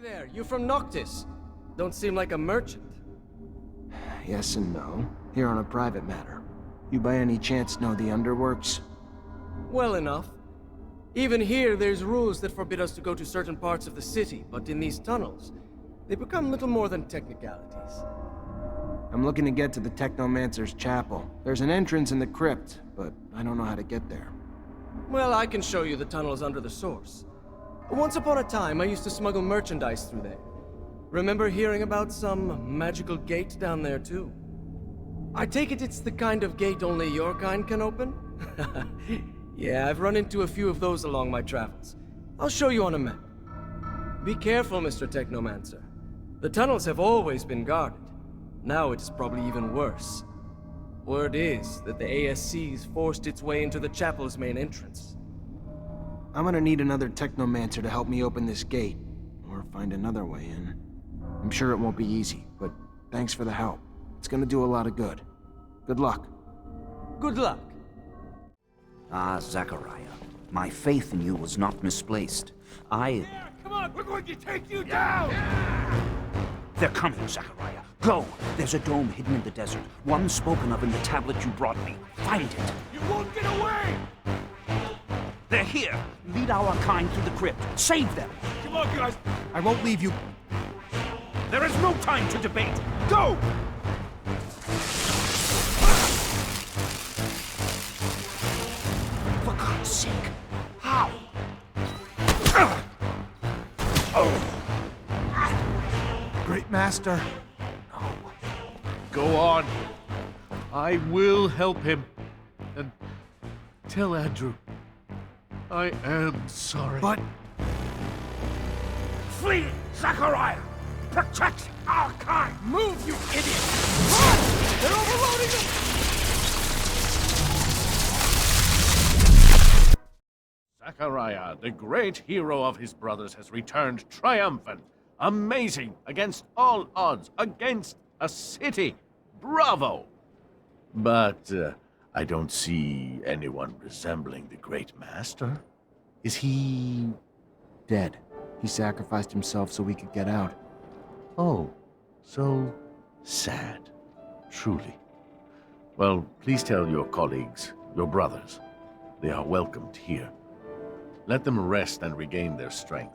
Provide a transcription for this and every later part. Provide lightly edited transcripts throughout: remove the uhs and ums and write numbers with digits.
Hey there, you from Noctis? Don't seem like a merchant. Yes and no. Here on a private matter. You by any chance know the underworks? Well enough. Even here, there's rules that forbid us to go to certain parts of the city, but in these tunnels, they become little more than technicalities. I'm looking to get to the Technomancer's chapel. There's an entrance in the crypt, but I don't know how to get there. Well, I can show you the tunnels under the source. Once upon a time, I used to smuggle merchandise through there. Remember hearing about some magical gate down there, too? I take it it's the kind of gate only your kind can open? Yeah, I've run into a few of those along my travels. I'll show you on a map. Be careful, Mr. Technomancer. The tunnels have always been guarded. Now it's probably even worse. Word is that the ASC's forced its way into the chapel's main entrance. I'm gonna need another Technomancer to help me open this gate, or find another way in. I'm sure it won't be easy, but thanks for the help. It's gonna do a lot of good. Good luck. Good luck. Ah, Zachariah, my faith in you was not misplaced. Yeah, come on, we're going to take you down! They're coming, Zachariah. Go! There's a dome hidden in the desert, one spoken of in the tablet you brought me. Find it! You won't get away! They're here! Lead our kind through the crypt. Save them! Come on, guys! I won't leave you. There is no time to debate! Go! For God's sake! How? Great Master. Go on. I will help him. And tell Andrew, I am sorry. But Flee, Zachariah! Protect our kind! Move, you idiot! Run! They're overloading them! Zachariah, the great hero of his brothers, has returned triumphant. Amazing, against all odds, against a city. Bravo! But I don't see anyone resembling the great master. Is he dead. He sacrificed himself so we could get out. Oh, so sad, truly. Well, please tell your colleagues, your brothers, they are welcomed here. Let them rest and regain their strength.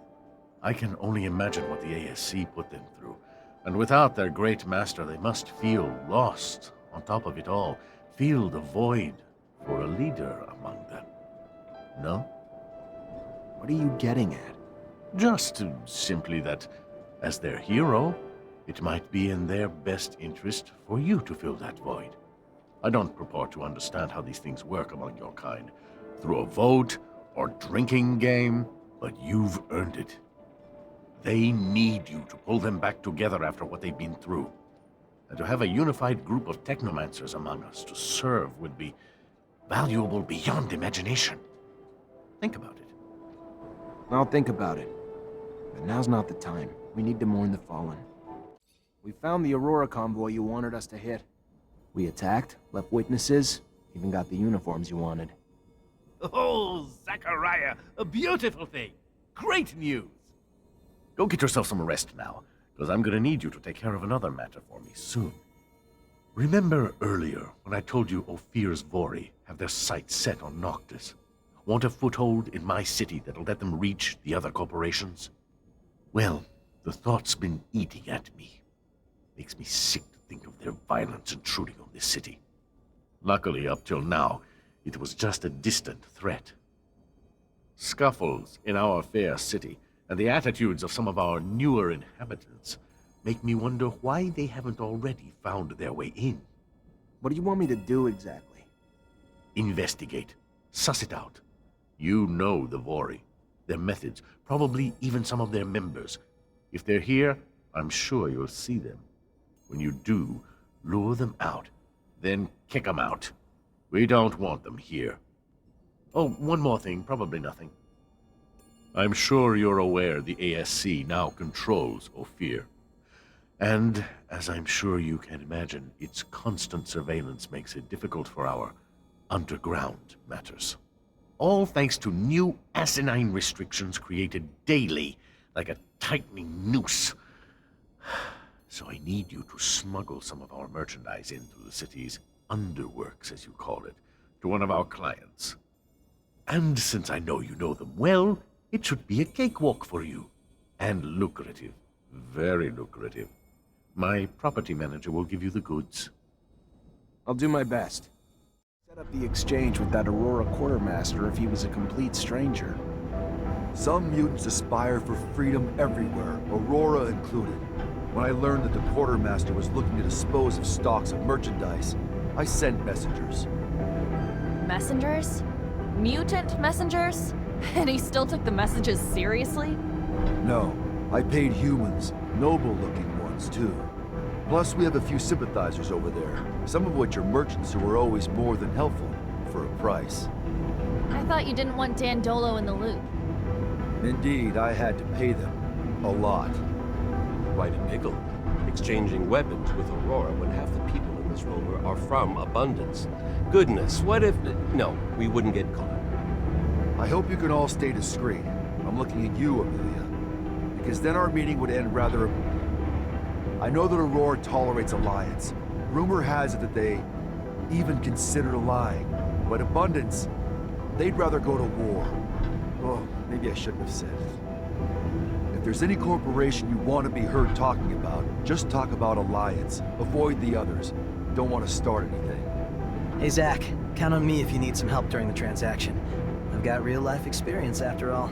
I can only imagine what the ASC put them through, and without their great master, they must feel lost. On top of it all, feel the void for a leader among them. No? What are you getting at? Just simply that, as their hero, it might be in their best interest for you to fill that void. I don't purport to understand how these things work among your kind, through a vote or drinking game, but you've earned it. They need you to pull them back together after what they've been through. And to have a unified group of Technomancers among us to serve would be valuable beyond imagination. Think about it. I'll think about it. But now's not the time. We need to mourn the fallen. We found the Aurora convoy you wanted us to hit. We attacked, left witnesses, even got the uniforms you wanted. Oh, Zachariah, a beautiful thing. Great news. Go get yourself some rest now, because I'm gonna need you to take care of another matter for me soon. Remember earlier when I told you Ophir's Vori have their sights set on Noctis? Want a foothold in my city that'll let them reach the other corporations? Well, the thought's been eating at me. Makes me sick to think of their violence intruding on this city. Luckily, up till now, it was just a distant threat. Scuffles in our fair city, and the attitudes of some of our newer inhabitants, make me wonder why they haven't already found their way in. What do you want me to do exactly? Investigate. Suss it out. You know the Vori, their methods, probably even some of their members. If they're here, I'm sure you'll see them. When you do, lure them out, then kick them out. We don't want them here. Oh, one more thing, probably nothing. I'm sure you're aware the ASC now controls Ophir. And, as I'm sure you can imagine, its constant surveillance makes it difficult for our underground matters. All thanks to new asinine restrictions created daily like a tightening noose. So I need you to smuggle some of our merchandise in through the city's underworks, as you call it, to one of our clients. And since I know you know them well, it should be a cakewalk for you. And lucrative. Very lucrative. My property manager will give you the goods. I'll do my best. Set up the exchange with that Aurora quartermaster if he was a complete stranger. Some mutants aspire for freedom everywhere, Aurora included. When I learned that the quartermaster was looking to dispose of stocks of merchandise, I sent messengers. Messengers? Mutant messengers? And he still took the messages seriously? No, I paid humans, noble-looking ones too. Plus, we have a few sympathizers over there, some of which are merchants who are always more than helpful, for a price. I thought you didn't want Dan Dolo in the loop. Indeed, I had to pay them. A lot. Quite a pickle. Exchanging weapons with Aurora when half the people in this rover are from Abundance. Goodness, what if... No, we wouldn't get caught. I hope you can all stay discreet. I'm looking at you, Amelia. Because then our meeting would end rather... I know that Aurora tolerates alliance. Rumor has it that they even consider lying. But Abundance, they'd rather go to war. Oh, maybe I shouldn't have said it. If there's any corporation you want to be heard talking about, just talk about Alliance. Avoid the others. Don't want to start anything. Hey Zach, count on me if you need some help during the transaction. I've got real-life experience after all.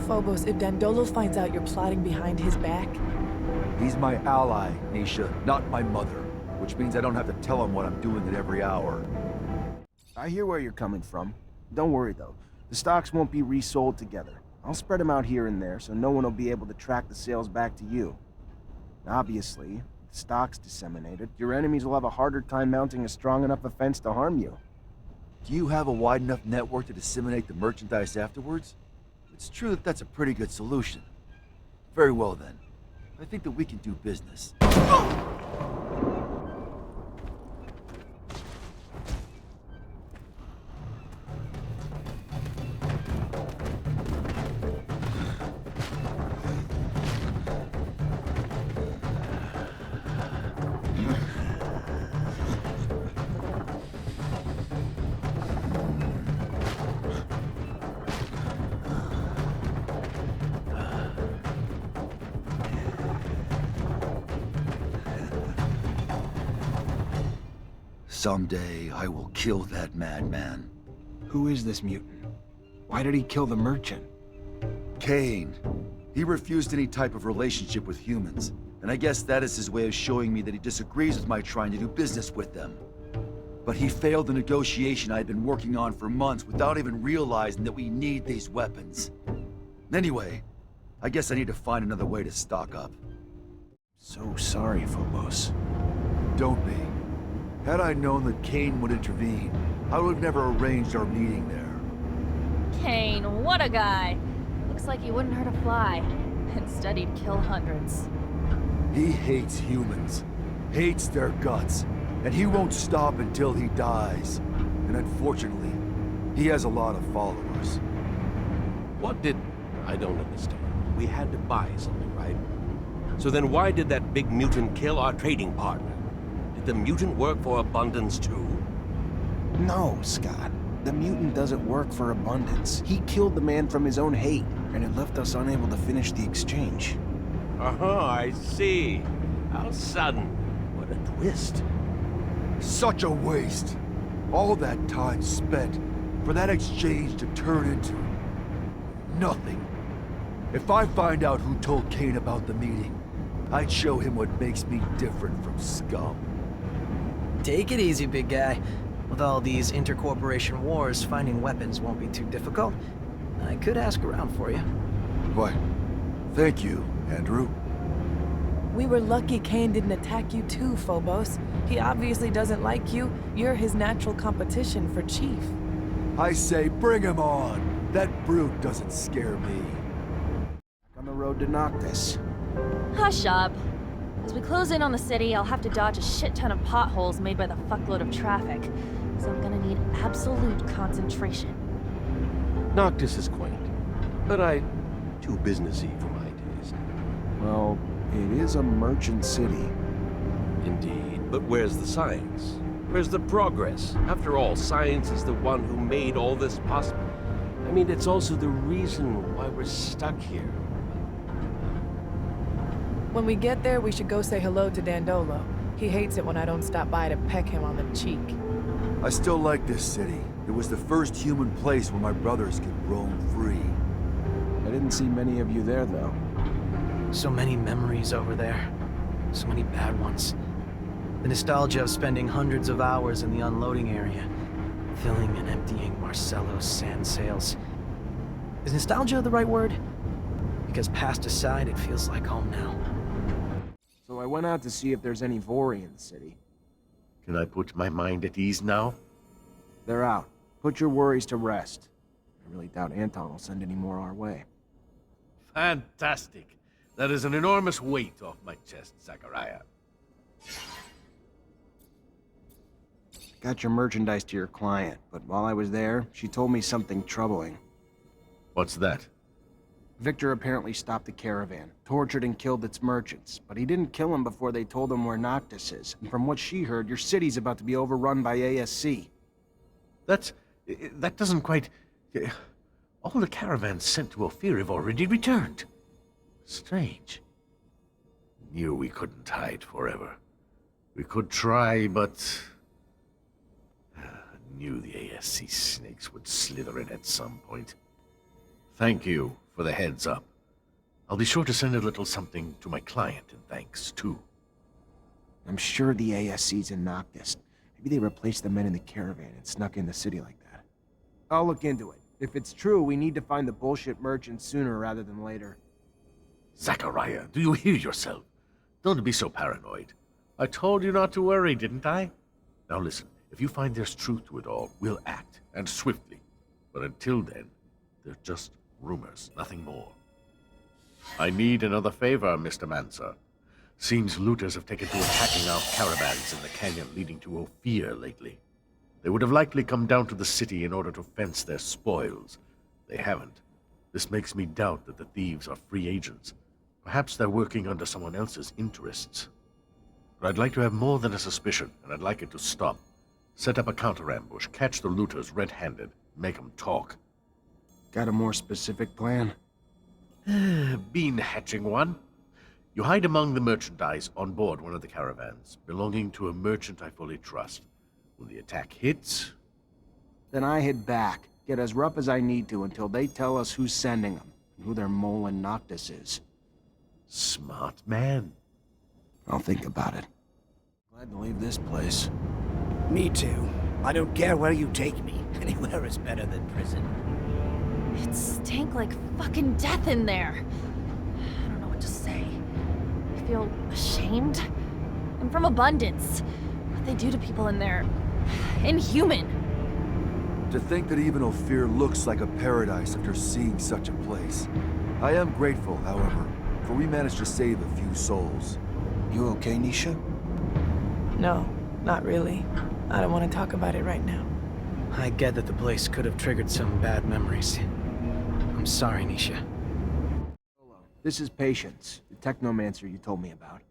Phobos, if Dandolo finds out you're plotting behind his back... He's my ally, Nisha, not my mother. Which means I don't have to tell him what I'm doing at every hour. I hear where you're coming from. Don't worry though, the stocks won't be resold together. I'll spread them out here and there so no one will be able to track the sales back to you. Obviously, with the stocks disseminated, your enemies will have a harder time mounting a strong enough offense to harm you. Do you have a wide enough network to disseminate the merchandise afterwards? It's true that that's a pretty good solution. Very well then. I think that we can do business. Someday, I will kill that madman. Who is this mutant? Why did he kill the merchant? Kane. He refused any type of relationship with humans, and I guess that is his way of showing me that he disagrees with my trying to do business with them. But he failed the negotiation I had been working on for months without even realizing that we need these weapons. Anyway, I guess I need to find another way to stock up. So sorry, Phobos. Don't be. Had I known that Kane would intervene, I would have never arranged our meeting there. Kane, what a guy! Looks like he wouldn't hurt a fly. Instead, he'd kill hundreds. He hates humans, hates their guts, and he won't stop until he dies. And unfortunately, he has a lot of followers. What did... I don't understand. We had to buy something, right? So then why did that big mutant kill our trading partner? Did the mutant work for Abundance too? No, Scott. The mutant doesn't work for Abundance. He killed the man from his own hate, and it left us unable to finish the exchange. Uh-huh, I see. How sudden. What a twist. Such a waste. All that time spent for that exchange to turn into nothing. If I find out who told Kane about the meeting, I'd show him what makes me different from scum. Take it easy, big guy. With all these intercorporation wars, finding weapons won't be too difficult. I could ask around for you. Why, thank you, Andrew. We were lucky Kane didn't attack you too, Phobos. He obviously doesn't like you. You're his natural competition for Chief. I say bring him on. That brute doesn't scare me. On the road to Noctis. Hush up. As we close in on the city, I'll have to dodge a shit ton of potholes made by the fuckload of traffic. So I'm gonna need absolute concentration. Noctis is quaint, but too businessy for my Well, it is a merchant city. Indeed, but where's the science? Where's the progress? After all, science is the one who made all this possible. I mean, it's also the reason why we're stuck here. When we get there, we should go say hello to Dandolo. He hates it when I don't stop by to peck him on the cheek. I still like this city. It was the first human place where my brothers could roam free. I didn't see many of you there, though. So many memories over there. So many bad ones. The nostalgia of spending hundreds of hours in the unloading area, filling and emptying Marcello's sand sails. Is nostalgia the right word? Because past aside, it feels like home now. So I went out to see if there's any Vori in the city. Can I put my mind at ease now? They're out. Put your worries to rest. I really doubt Anton will send any more our way. Fantastic. That is an enormous weight off my chest, Zachariah. Got your merchandise to your client, but while I was there, she told me something troubling. What's that? Victor apparently stopped the caravan, tortured and killed its merchants, but he didn't kill them before they told him where Noctis is. And from what she heard, your city's about to be overrun by ASC. That doesn't quite... All the caravans sent to Ophir have already returned. Strange. Knew we couldn't hide forever. We could try, but... Knew the ASC snakes would slither in at some point. Thank you for the heads up. I'll be sure to send a little something to my client in thanks, too. I'm sure the ASC's in Noctis. Maybe they replaced the men in the caravan and snuck in the city like that. I'll look into it. If it's true, we need to find the bullshit merchants sooner rather than later. Zachariah, do you hear yourself? Don't be so paranoid. I told you not to worry, didn't I? Now listen, if you find there's truth to it all, we'll act, and swiftly. But until then, they're just rumors, nothing more. I need another favor, Mr. Mancer. Seems looters have taken to attacking our caravans in the canyon leading to Ophir lately. They would have likely come down to the city in order to fence their spoils. They haven't. This makes me doubt that the thieves are free agents. Perhaps they're working under someone else's interests. But I'd like to have more than a suspicion, and I'd like it to stop. Set up a counter-ambush, catch the looters red-handed, make them talk. Got a more specific plan? Bean hatching one. You hide among the merchandise on board one of the caravans, belonging to a merchant I fully trust. When the attack hits... Then I head back, get as rough as I need to until they tell us who's sending them, and who their mole in Noctis is. Smart man. I'll think about it. Glad to leave this place. Me too. I don't care where you take me. Anywhere is better than prison. It stank like fucking death in there. I don't know what to say. I feel ashamed. I'm from Abundance. What they do to people in there... inhuman. To think that even Ophir looks like a paradise after seeing such a place. I am grateful, however, for we managed to save a few souls. You okay, Nisha? No, not really. I don't want to talk about it right now. I get that the place could have triggered some bad memories. I'm sorry, Nisha. This is Patience, the Technomancer you told me about.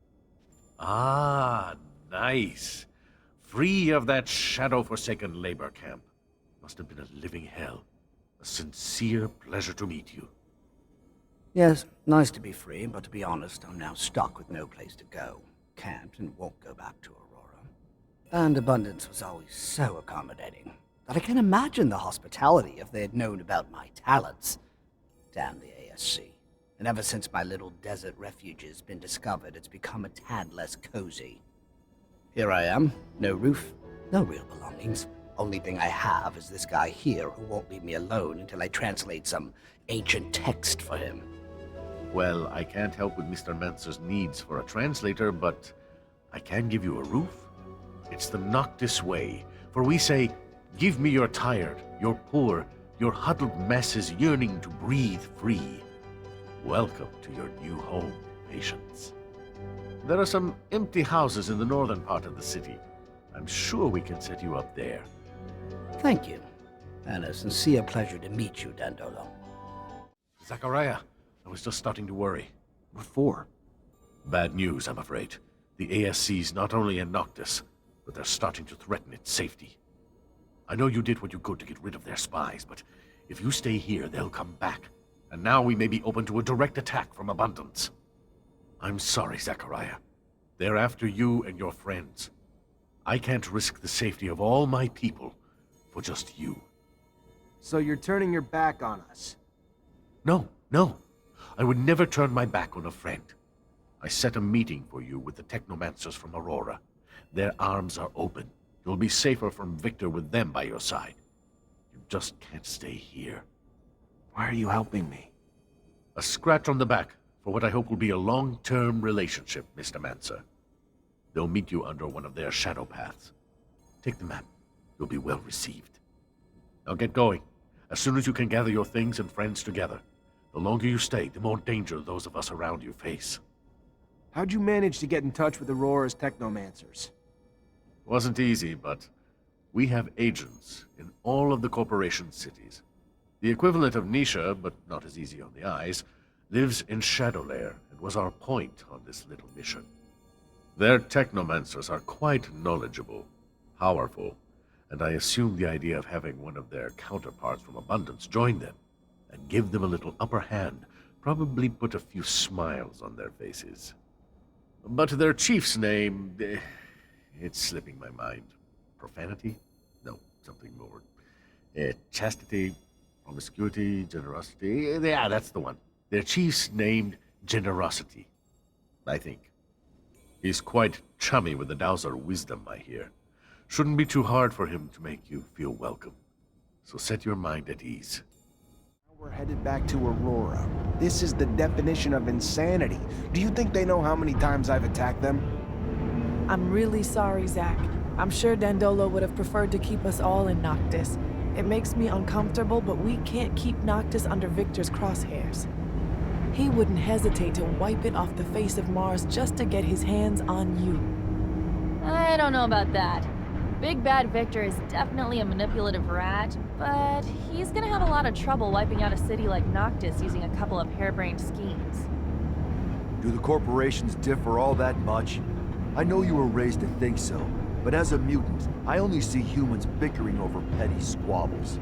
Ah, nice. Free of that shadow-forsaken labor camp. Must have been a living hell. A sincere pleasure to meet you. Yes, nice to be free, but to be honest, I'm now stuck with no place to go. Can't and won't go back to Aurora. And Abundance was always so accommodating that I can't imagine the hospitality if they had known about my talents. Damn the ASC. And ever since my little desert refuge has been discovered, it's become a tad less cozy. Here I am, no roof, no real belongings. Only thing I have is this guy here who won't leave me alone until I translate some ancient text for him. Well, I can't help with Mr. Mancer's needs for a translator, but I can give you a roof. It's the Noctis way, for we say, give me your tired, your poor, your huddled masses yearning to breathe free. Welcome to your new home, Patience. There are some empty houses in the northern part of the city. I'm sure we can set you up there. Thank you, and a sincere pleasure to meet you, Dandolo. Zachariah, I was just starting to worry. What for? Bad news, I'm afraid. The ASC's not only in Noctis, but they're starting to threaten its safety. I know you did what you could to get rid of their spies, but if you stay here, they'll come back. And now we may be open to a direct attack from Abundance. I'm sorry, Zachariah. They're after you and your friends. I can't risk the safety of all my people for just you. So you're turning your back on us? No. I would never turn my back on a friend. I set a meeting for you with the Technomancers from Aurora. Their arms are open. You'll be safer from Victor with them by your side. You just can't stay here. Why are you helping me? A scratch on the back for what I hope will be a long-term relationship, Mr. Mancer. They'll meet you under one of their shadow paths. Take the map. You'll be well received. Now get going. As soon as you can gather your things and friends together. The longer you stay, the more danger those of us around you face. How'd you manage to get in touch with Aurora's Technomancers? Wasn't easy, but we have agents in all of the corporation cities. The equivalent of Nisha, but not as easy on the eyes, lives in Shadowlair and was our point on this little mission. Their Technomancers are quite knowledgeable, powerful, and I assume the idea of having one of their counterparts from Abundance join them and give them a little upper hand probably put a few smiles on their faces. But their chief's name, it's slipping my mind. Profanity? No, something more. Chastity, promiscuity, generosity. Yeah, that's the one. Their chief's named Generosity, I think. He's quite chummy with the Dowser wisdom, I hear. Shouldn't be too hard for him to make you feel welcome. So set your mind at ease. We're headed back to Aurora. This is the definition of insanity. Do you think they know how many times I've attacked them? I'm really sorry, Zach. I'm sure Dandolo would have preferred to keep us all in Noctis. It makes me uncomfortable, but we can't keep Noctis under Victor's crosshairs. He wouldn't hesitate to wipe it off the face of Mars just to get his hands on you. I don't know about that. Big Bad Victor is definitely a manipulative rat, but he's gonna have a lot of trouble wiping out a city like Noctis using a couple of harebrained schemes. Do the corporations differ all that much? I know you were raised to think so, but as a mutant, I only see humans bickering over petty squabbles.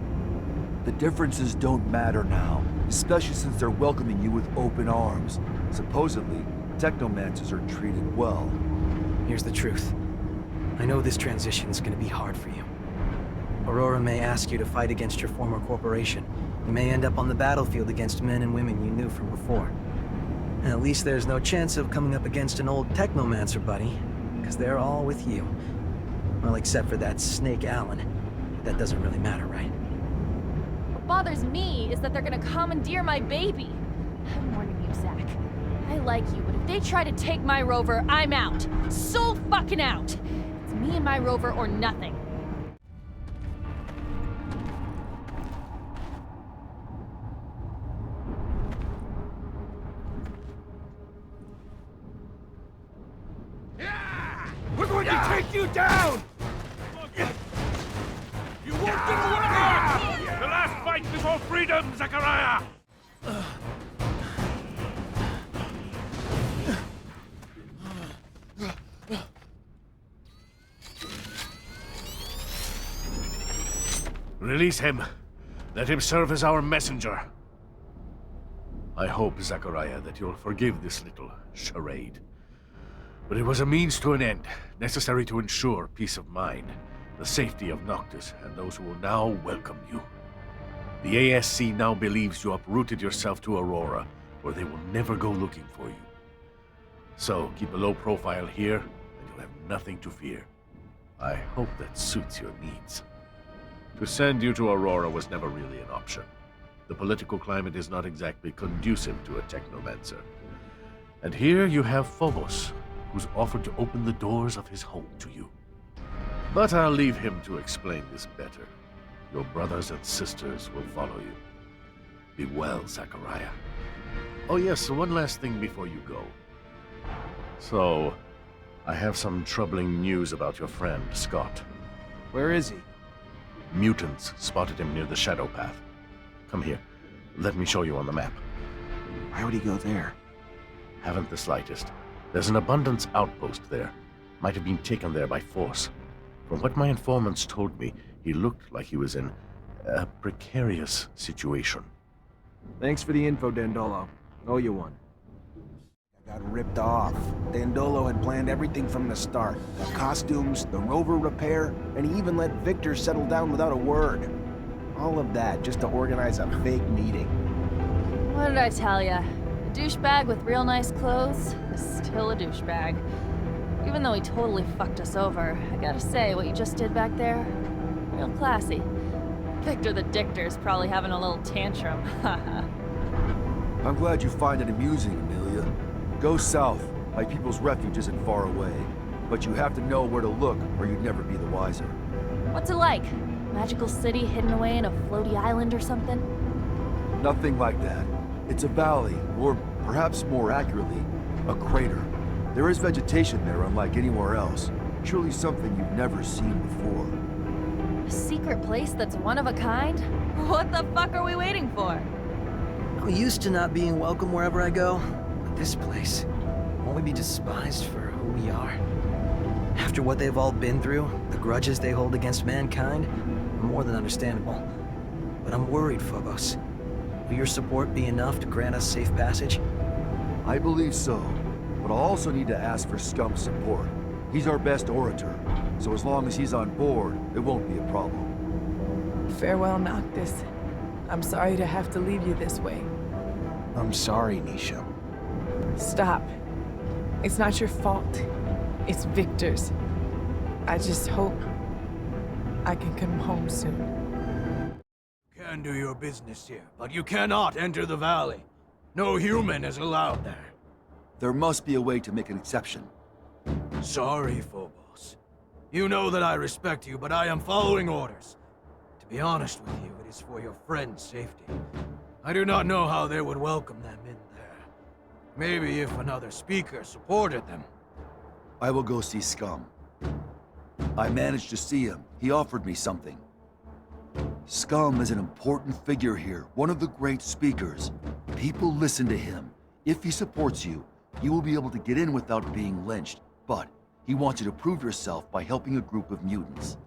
The differences don't matter now, especially since they're welcoming you with open arms. Supposedly, Technomancers are treated well. Here's the truth. I know this transition's gonna be hard for you. Aurora may ask you to fight against your former corporation. You may end up on the battlefield against men and women you knew from before. And at least there's no chance of coming up against an old Technomancer buddy, because they're all with you. Well, except for that Snake Allen. That doesn't really matter, right? What bothers me is that they're gonna commandeer my baby. I'm warning you, Zach. I like you, but if they try to take my rover, I'm out. So fucking out! It's me and my rover or nothing. We're going to take you down! You won't get away! The last fight before freedom, Zachariah! Release him. Let him serve as our messenger. I hope, Zachariah, that you'll forgive this little charade. But it was a means to an end, necessary to ensure peace of mind, the safety of Noctis, and those who will now welcome you. The ASC now believes you uprooted yourself to Aurora, where they will never go looking for you. So, keep a low profile here, and you'll have nothing to fear. I hope that suits your needs. To send you to Aurora was never really an option. The political climate is not exactly conducive to a Technomancer. And here you have Phobos, who's offered to open the doors of his home to you. But I'll leave him to explain this better. Your brothers and sisters will follow you. Be well, Zachariah. Oh yes, one last thing before you go. So, I have some troubling news about your friend, Scott. Where is he? Mutants spotted him near the Shadow Path. Come here. Let me show you on the map. Why would he go there? Haven't the slightest. There's an abundance outpost there. Might have been taken there by force. From what my informants told me, he looked like he was in a precarious situation. Thanks for the info, Dandolo. Owe you one. I got ripped off. Dandolo had planned everything from the start. The costumes, the rover repair, and he even let Victor settle down without a word. All of that just to organize a fake meeting. What did I tell ya? A douchebag with real nice clothes is still a douchebag. Even though he totally fucked us over, I gotta say, what you just did back there, real classy. Victor the Dictor's probably having a little tantrum. Haha. I'm glad you find it amusing, Amelia. Go south. My people's refuge isn't far away. But you have to know where to look, or you'd never be the wiser. What's it like? Magical city hidden away in a floaty island or something? Nothing like that. It's a valley, or perhaps more accurately, a crater. There is vegetation there unlike anywhere else. Surely something you've never seen before. A secret place that's one of a kind? What the fuck are we waiting for? I'm used to not being welcome wherever I go, but this place, won't we be despised for who we are? After what they've all been through, the grudges they hold against mankind, are more than understandable. But I'm worried, Phobos. Will your support be enough to grant us safe passage? I believe so, but I'll also need to ask for Scum's support. He's our best orator, so as long as he's on board, it won't be a problem. Farewell, Noctis. I'm sorry to have to leave you this way. I'm sorry, Nisha. Stop. It's not your fault. It's Victor's. I just hope I can come home soon. You can do your business here, but you cannot enter the valley. No human is allowed there. There must be a way to make an exception. Sorry, Phobos. You know that I respect you, but I am following orders. To be honest with you, it is for your friend's safety. I do not know how they would welcome them in there. Maybe if another speaker supported them. I will go see Scum. I managed to see him. He offered me something. Scum is an important figure here, one of the great speakers. People listen to him. If he supports you, you will be able to get in without being lynched. But he wants you to prove yourself by helping a group of mutants.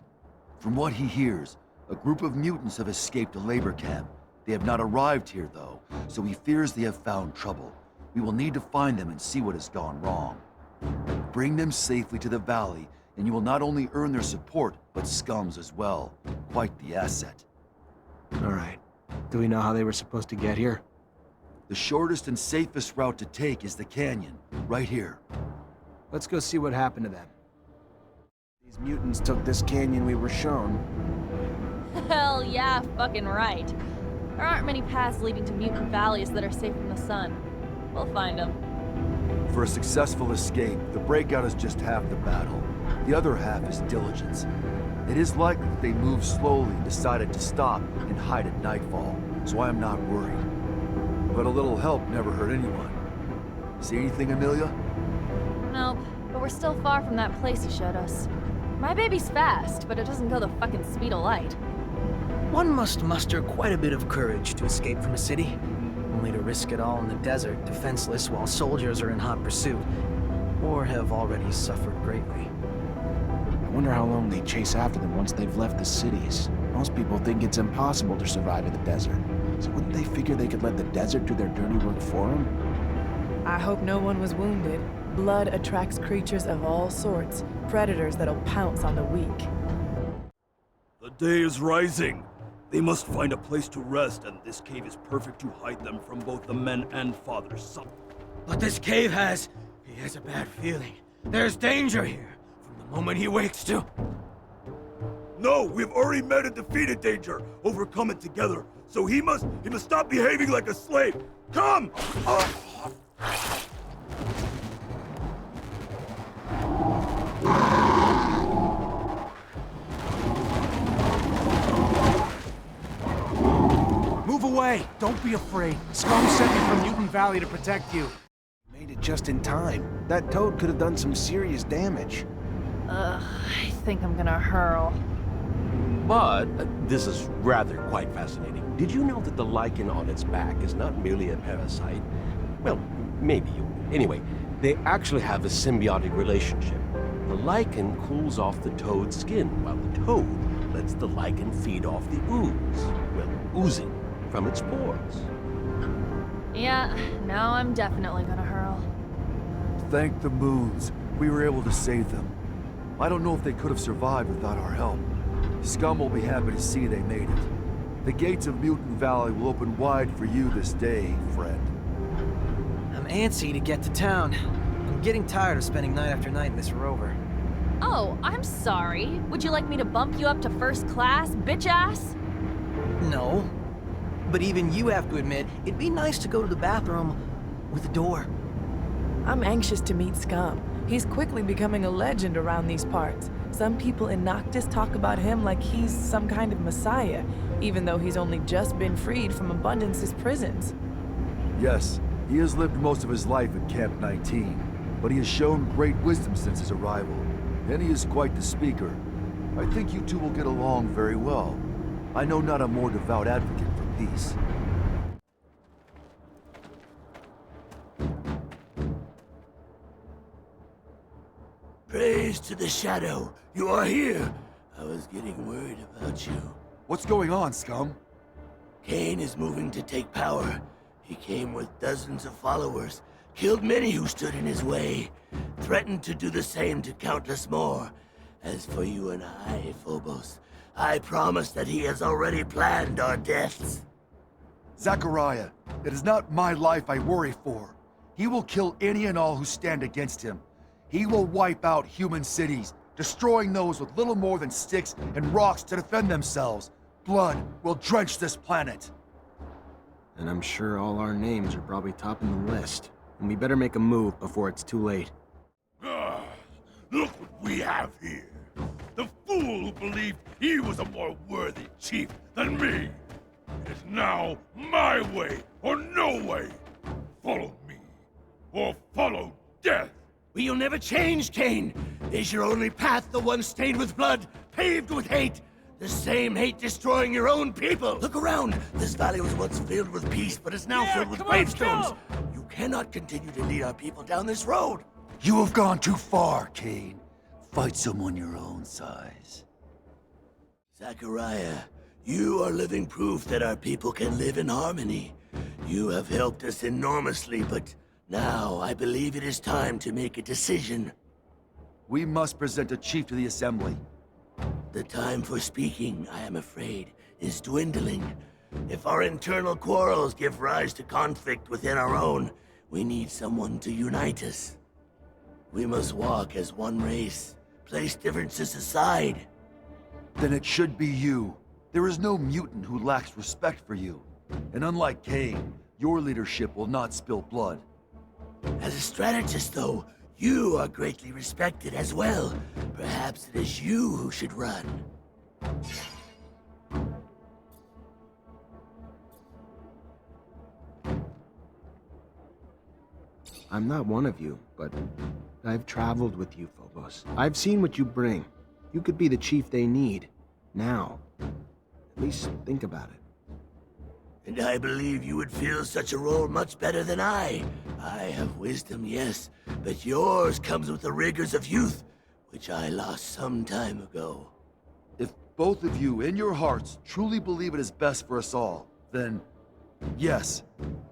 From what he hears, a group of mutants have escaped a labor camp. They have not arrived here, though, so he fears they have found trouble. We will need to find them and see what has gone wrong. Bring them safely to the valley, and you will not only earn their support, but Scum's as well. Quite the asset. All right. Do we know how they were supposed to get here? The shortest and safest route to take is the canyon, right here. Let's go see what happened to them. These mutants took this canyon we were shown. Hell yeah, fucking right. There aren't many paths leading to mutant valleys that are safe from the sun. We'll find them. For a successful escape, the breakout is just half the battle. The other half is diligence. It is likely that they moved slowly and decided to stop and hide at nightfall, so I am not worried. But a little help never hurt anyone. See anything, Amelia? Nope, but we're still far from that place you showed us. My baby's fast, but it doesn't go the fucking speed of light. One must muster quite a bit of courage to escape from a city, only to risk it all in the desert, defenseless while soldiers are in hot pursuit, or have already suffered greatly. I wonder how long they chase after them once they've left the cities. Most people think it's impossible to survive in the desert. So wouldn't they figure they could let the desert do their dirty work for them? I hope no one was wounded. Blood attracts creatures of all sorts, predators that'll pounce on the weak. The day is rising. They must find a place to rest, and this cave is perfect to hide them from both the men and father's son. But this cave he has a bad feeling. There's danger here, from the moment he wakes to... No, we've already met and defeated danger, overcome it together. So he must stop behaving like a slave. Come! Move away! Don't be afraid. Scum sent me from Mutant Valley to protect you. Made it just in time. That toad could have done some serious damage. I think I'm gonna hurl. But this is rather quite fascinating. Did you know that the lichen on its back is not merely a parasite? Well, maybe you... Anyway, They actually have a symbiotic relationship. The lichen cools off the toad's skin, while the toad lets the lichen feed off the ooze, well, oozing from its pores. Yeah, now I'm definitely gonna hurl. Thank the moons. We were able to save them. I don't know if they could have survived without our help. Scum will be happy to see they made it. The gates of Mutant Valley will open wide for you this day, friend. I'm antsy to get to town. I'm getting tired of spending night after night in this rover. Oh, I'm sorry. Would you like me to bump you up to first class, bitch ass? No. But even you have to admit, it'd be nice to go to the bathroom with a door. I'm anxious to meet Scum. He's quickly becoming a legend around these parts. Some people in Noctis talk about him like he's some kind of messiah, even though he's only just been freed from Abundance's prisons. Yes, he has lived most of his life at Camp 19, but he has shown great wisdom since his arrival, and he is quite the speaker. I think you two will get along very well. I know not a more devout advocate for peace. Praise to the Shadow. You are here. I was getting worried about you. What's going on, Scum? Cain is moving to take power. He came with dozens of followers, killed many who stood in his way, threatened to do the same to countless more. As for you and I, Phobos, I promise that he has already planned our deaths. Zachariah, it is not my life I worry for. He will kill any and all who stand against him. He will wipe out human cities, destroying those with little more than sticks and rocks to defend themselves. Blood will drench this planet. And I'm sure all our names are probably topping the list. And we better make a move before it's too late. Look what we have here. The fool who believed he was a more worthy chief than me. It is now my way or no way. Follow me, or follow death. But you'll never change, Cain. Is your only path the one stained with blood, paved with hate? The same hate destroying your own people. Look around. This valley was once filled with peace, but is now filled with gravestones. You cannot continue to lead our people down this road. You have gone too far, Cain. Fight someone your own size. Zachariah, you are living proof that our people can live in harmony. You have helped us enormously, but now I believe it is time to make a decision. We must present a chief to the Assembly. The time for speaking, I am afraid, is dwindling. If our internal quarrels give rise to conflict within our own, we need someone to unite us. We must walk as one race, place differences aside. Then it should be you. There is no mutant who lacks respect for you. And unlike Cain, your leadership will not spill blood. As a strategist, though, you are greatly respected as well. Perhaps it is you who should run. I'm not one of you, but I've traveled with you, Phobos. I've seen what you bring. You could be the chief they need. Now. At least think about it. And I believe you would fill such a role much better than I. I have wisdom, yes, but yours comes with the rigors of youth, which I lost some time ago. If both of you, in your hearts, truly believe it is best for us all, then yes,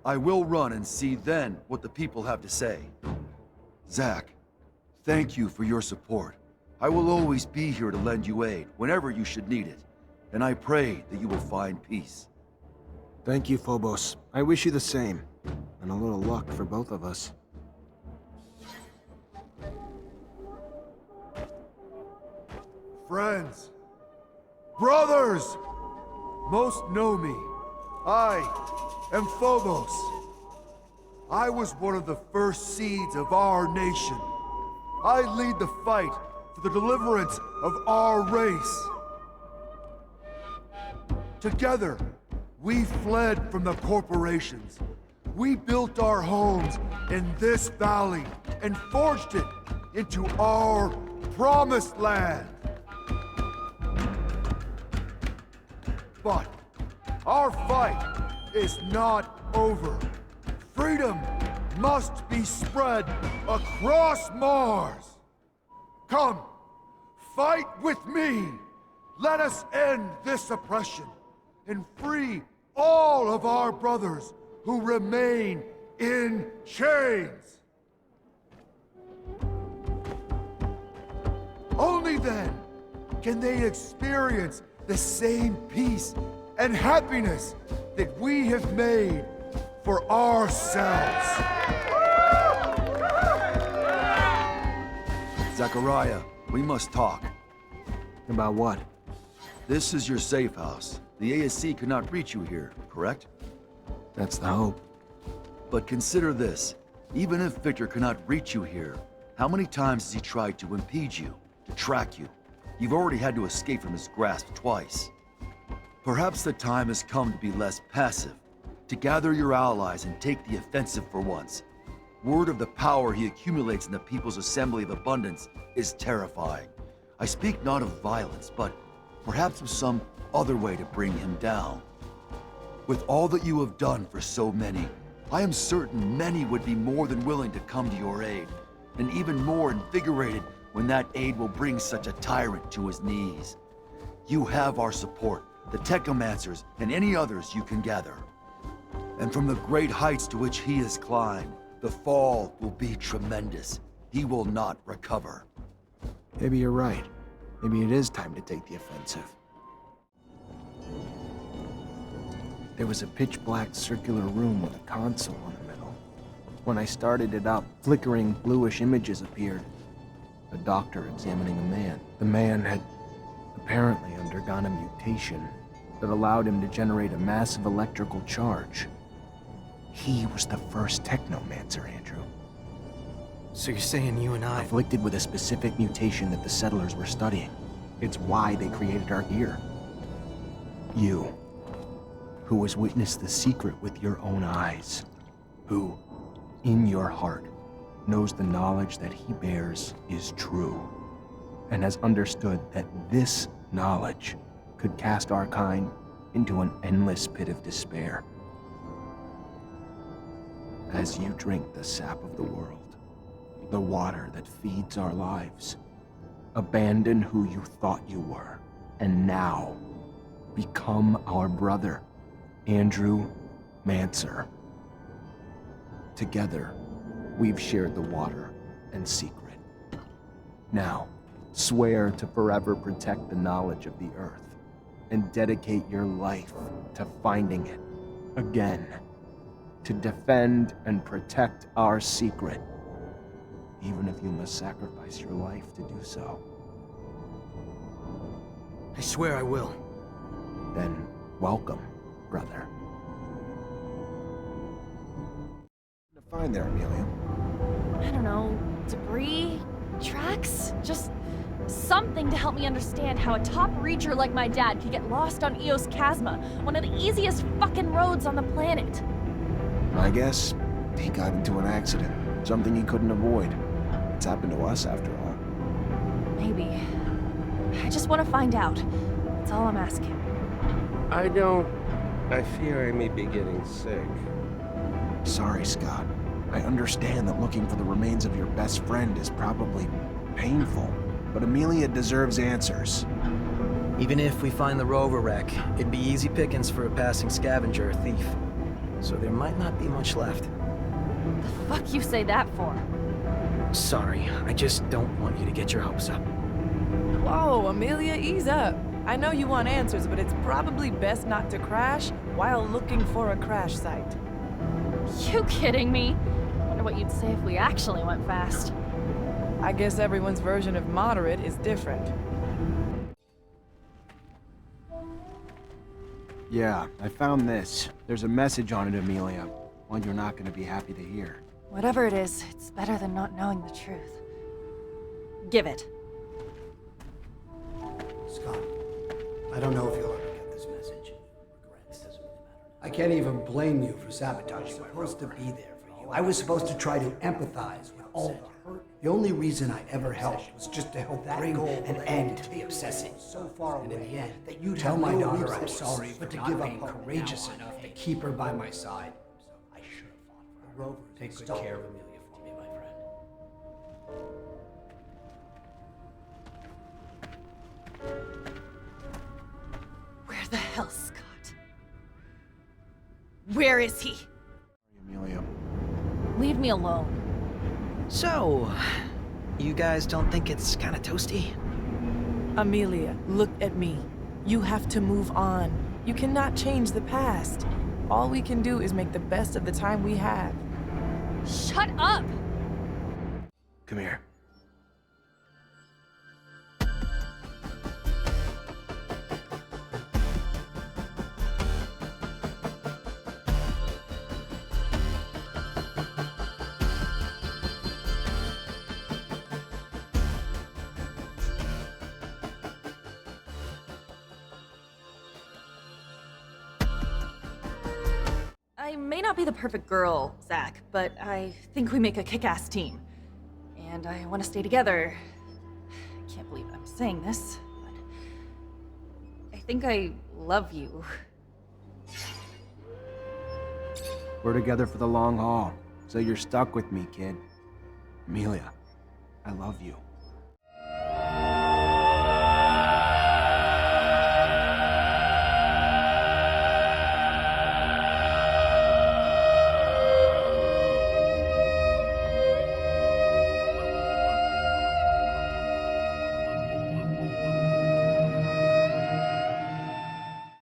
I will run and see then what the people have to say. Zach, thank you for your support. I will always be here to lend you aid whenever you should need it, and I pray that you will find peace. Thank you, Phobos. I wish you the same. And a little luck for both of us. Friends, brothers, most know me. I am Phobos. I was one of the first seeds of our nation. I lead the fight for the deliverance of our race. Together, we fled from the corporations. We built our homes in this valley and forged it into our promised land. But our fight is not over. Freedom must be spread across Mars. Come, fight with me. Let us end this oppression and free all of our brothers who remain in chains. Only then can they experience the same peace and happiness that we have made for ourselves. Zachariah, we must talk. About what? This is your safe house. The ASC could not reach you here, correct? That's the hope. But consider this. Even if Victor cannot reach you here, how many times has he tried to impede you, to track you? You've already had to escape from his grasp twice. Perhaps the time has come to be less passive, to gather your allies and take the offensive for once. Word of the power he accumulates in the People's Assembly of Abundance is terrifying. I speak not of violence, but perhaps of some other way to bring him down. With all that you have done for so many, I am certain many would be more than willing to come to your aid, and even more invigorated when that aid will bring such a tyrant to his knees. You have our support, the Technomancers, and any others you can gather. And from the great heights to which he has climbed, the fall will be tremendous. He will not recover. Maybe you're right. Maybe it is time to take the offensive. There was a pitch-black circular room with a console in the middle. When I started it up, flickering bluish images appeared. A doctor examining a man. The man had apparently undergone a mutation that allowed him to generate a massive electrical charge. He was the first Technomancer, Andrew. So you're saying you and I... Afflicted with a specific mutation that the settlers were studying. It's why they created our gear. You, who has witnessed the secret with your own eyes, who, in your heart, knows the knowledge that he bears is true, and has understood that this knowledge could cast our kind into an endless pit of despair. As you drink the sap of the world, the water that feeds our lives, abandon who you thought you were, and now become our brother, Andrew Mancer. Together, we've shared the water and secret. Now, swear to forever protect the knowledge of the Earth, and dedicate your life to finding it again, to defend and protect our secret, even if you must sacrifice your life to do so. I swear I will. Then, welcome, brother. To find there, Amelia. I don't know, debris? Tracks? Just something to help me understand how a top reacher like my dad could get lost on Eos Chasma, one of the easiest fucking roads on the planet. I guess he got into an accident, something he couldn't avoid. It's happened to us, after all. Maybe. I just want to find out. That's all I'm asking. I fear I may be getting sick. Sorry, Scott. I understand that looking for the remains of your best friend is probably painful, but Amelia deserves answers. Even if we find the rover wreck, it'd be easy pickings for a passing scavenger or thief. So there might not be much left. The fuck you say that for? Sorry, I just don't want you to get your hopes up. Whoa, Amelia, ease up. I know you want answers, but it's probably best not to crash while looking for a crash site. You kidding me? Wonder what you'd say if we actually went fast. I guess everyone's version of moderate is different. Yeah, I found this. There's a message on it, Amelia. One you're not going to be happy to hear. Whatever it is, it's better than not knowing the truth. Give it. Scott, I don't know if you'll ever get this message. Regrets doesn't really matter. I can't even blame you for sabotaging. I was supposed to be there for you. I was supposed to try to empathize with all the hurt. The only reason I ever helped was just to help bring an end to the obsessing. So far and in the end, that you tell my daughter I'm sorry, but to give up courageous enough to keep her by my side. I should have fought for her. rovers. Take good care of Amelia for me, my friend. Where the hell's Scott? Where is he? Amelia. Leave me alone. So, you guys don't think it's kind of toasty? Amelia, look at me. You have to move on. You cannot change the past. All we can do is make the best of the time we have. Shut up! Come here. I may not be the perfect girl, Zach, but I think we make a kick-ass team. And I want to stay together. I can't believe I'm saying this, but I think I love you. We're together for the long haul, so you're stuck with me, kid. Amelia, I love you.